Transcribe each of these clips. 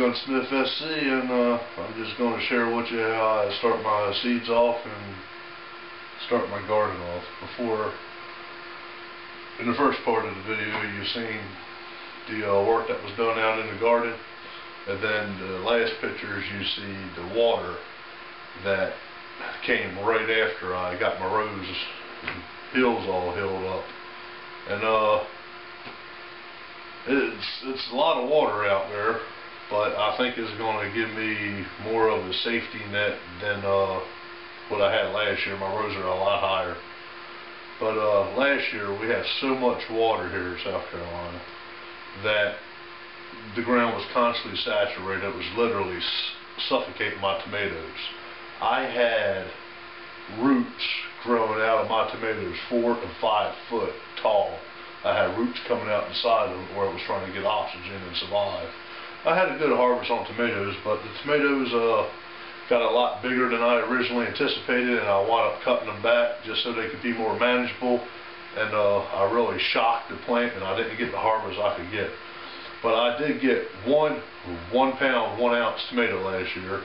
Gunsmith SC, and I'm just going to share with you how I start my seeds off and start my garden off. Before, in the first part of the video, you've seen the work that was done out in the garden, and then the last pictures you see the water that came right after I got my rose hills all healed up. And it's a lot of water out there, but I think it's going to give me more of a safety net than what I had last year. My roses are a lot higher. But last year we had so much water here in South Carolina that the ground was constantly saturated. It was literally suffocating my tomatoes. I had roots growing out of my tomatoes 4 to 5 foot tall. I had roots coming out inside of it where it was trying to get oxygen and survive. I had a good harvest on tomatoes, but the tomatoes got a lot bigger than I originally anticipated, and I wound up cutting them back just so they could be more manageable. And I really shocked the plant, and I didn't get the harvest I could get. But I did get one pound, 1 ounce tomato last year,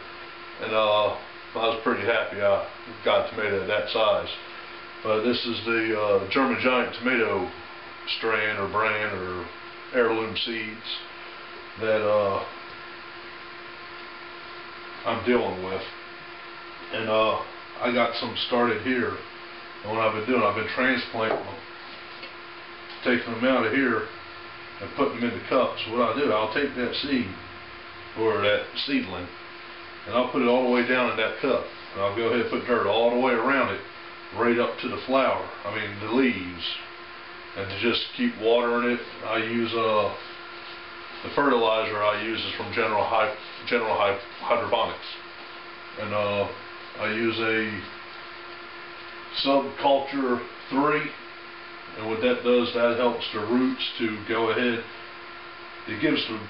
and I was pretty happy I got a tomato at that size. But this is the German Giant tomato strain or brand or heirloom seeds that I'm dealing with. And I got some started here. And what I've been doing, I've been transplanting them, taking them out of here and putting them into cups. What I do, I'll take that seed or that seedling and I'll put it all the way down in that cup. And I'll go ahead and put dirt all the way around it, right up to the flower, the leaves. And to just keep watering it, I use the fertilizer I use is from General Hydroponics, and I use a subculture 3, and what that does, that helps the roots to go ahead. It gives them,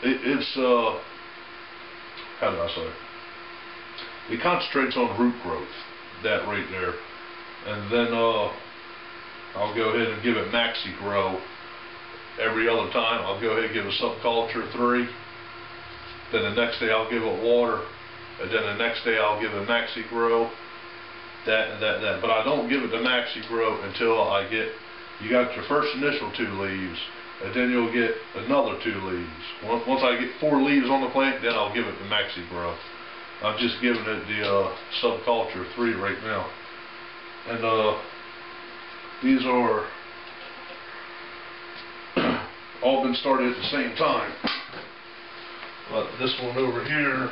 it's how do I say? It concentrates on root growth, that right there, and then I'll go ahead and give it Maxi Grow every other time. I'll go ahead and give it Subculture 3. Then the next day I'll give it water. And then the next day I'll give it Maxi Grow. That. But I don't give it the Maxi Grow until I get, you got your first initial 2 leaves, and then you'll get another 2 leaves. Once I get 4 leaves on the plant, then I'll give it the Maxi Grow. I'm just giving it the Subculture 3 right now. And these are all been started at the same time. But this one over here,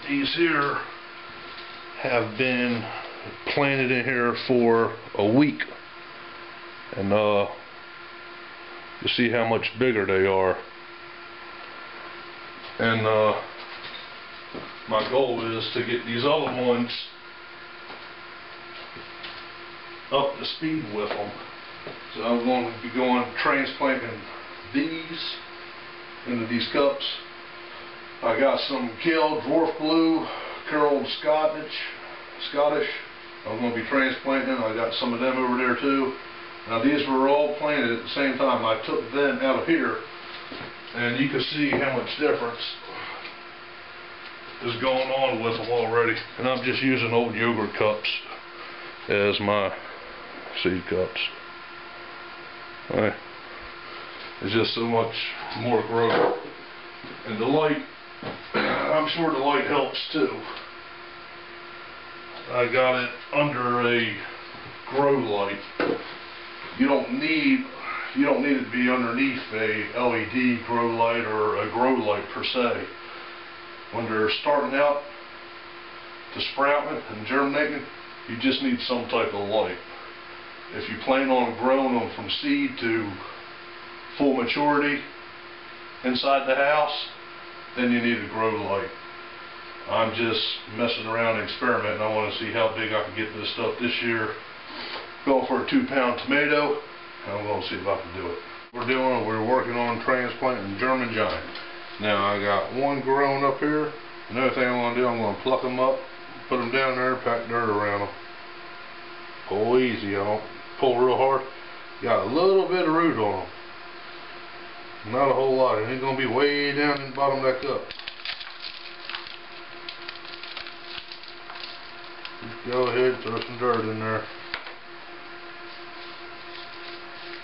these here have been planted in here for a week. And you see how much bigger they are. And my goal is to get these other ones up to speed with them. So I'm going to be transplanting these into these cups. I got some kale, dwarf blue, curled Scottish. I'm going to be transplanting. I got some of them over there too. Now these were all planted at the same time. I took them out of here, and you can see how much difference is going on with them already. And I'm just using old yogurt cups as my seed cups. It's just so much more growth, and the light, I'm sure the light helps too. I got it under a grow light. You don't need it to be underneath a LED grow light or a grow light per se. When they're starting out to sprouting and germinating, you just need some type of light. If you plan on growing them from seed to full maturity inside the house, then you need a grow light. I'm just messing around and experimenting. I want to see how big I can get this stuff this year. Going for a 2-pound tomato, and I'm going to see if I can do it. We're working on transplanting German Giant. Now I got one growing up here. Another thing I'm going to do, I'm going to pluck them up, put them down there, pack dirt around them. Pull easy, I don't pull real hard. Got a little bit of root on them. Not a whole lot. It ain't gonna be way down in the bottom of that cup. Just go ahead, throw some dirt in there.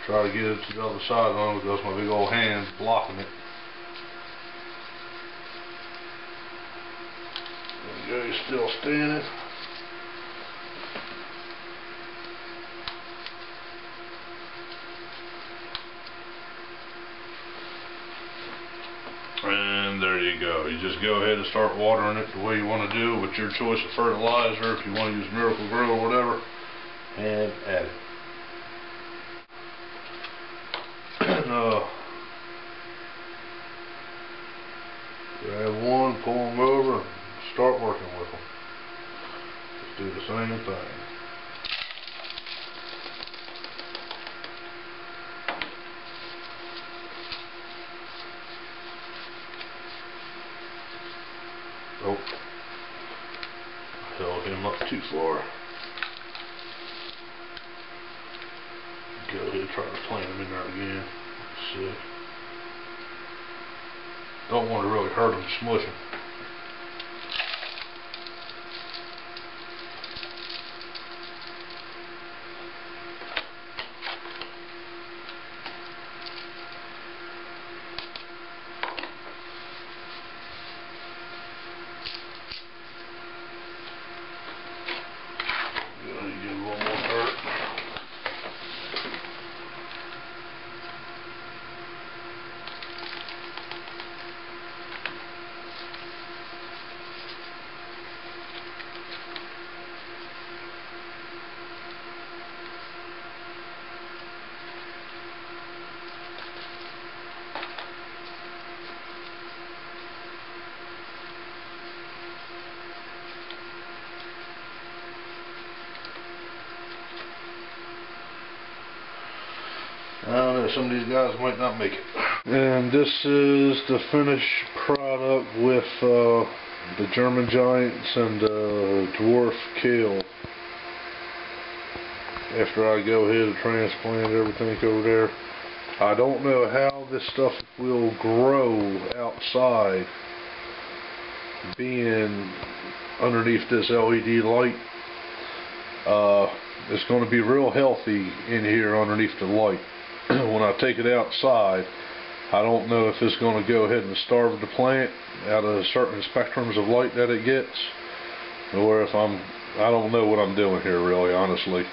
Try to get it to the other side on because my big old hand's blocking it. There you go, he's still standing. And there you go. You just go ahead and start watering it the way you want to do with your choice of fertilizer. If you want to use Miracle Grow or whatever, and add it. Grab one, pull them over, and start working with them. Just do the same thing. Oh, held him up too far. Go ahead and try to plant him in there again. Let's see. Don't want to really hurt him, smush him. Go ahead and give him a little more dirt. I don't know, some of these guys might not make it. And this is the finished product with the German Giants and dwarf kale. After I go ahead and transplant everything over there. I don't know how this stuff will grow outside being underneath this LED light. It's going to be real healthy in here underneath the light. When I take it outside, I don't know if it's going to go ahead and starve the plant out of certain spectrums of light that it gets, or if I don't know what I'm doing here, really, honestly.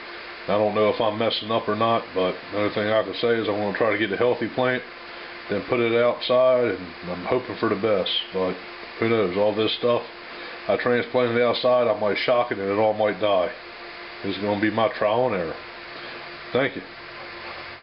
I don't know if I'm messing up or not, but the only thing I can say is I'm going to try to get a healthy plant, then put it outside, and I'm hoping for the best, but who knows, all this stuff, I transplanted it outside, I might shock it and it all might die. This is going to be my trial and error. Thank you.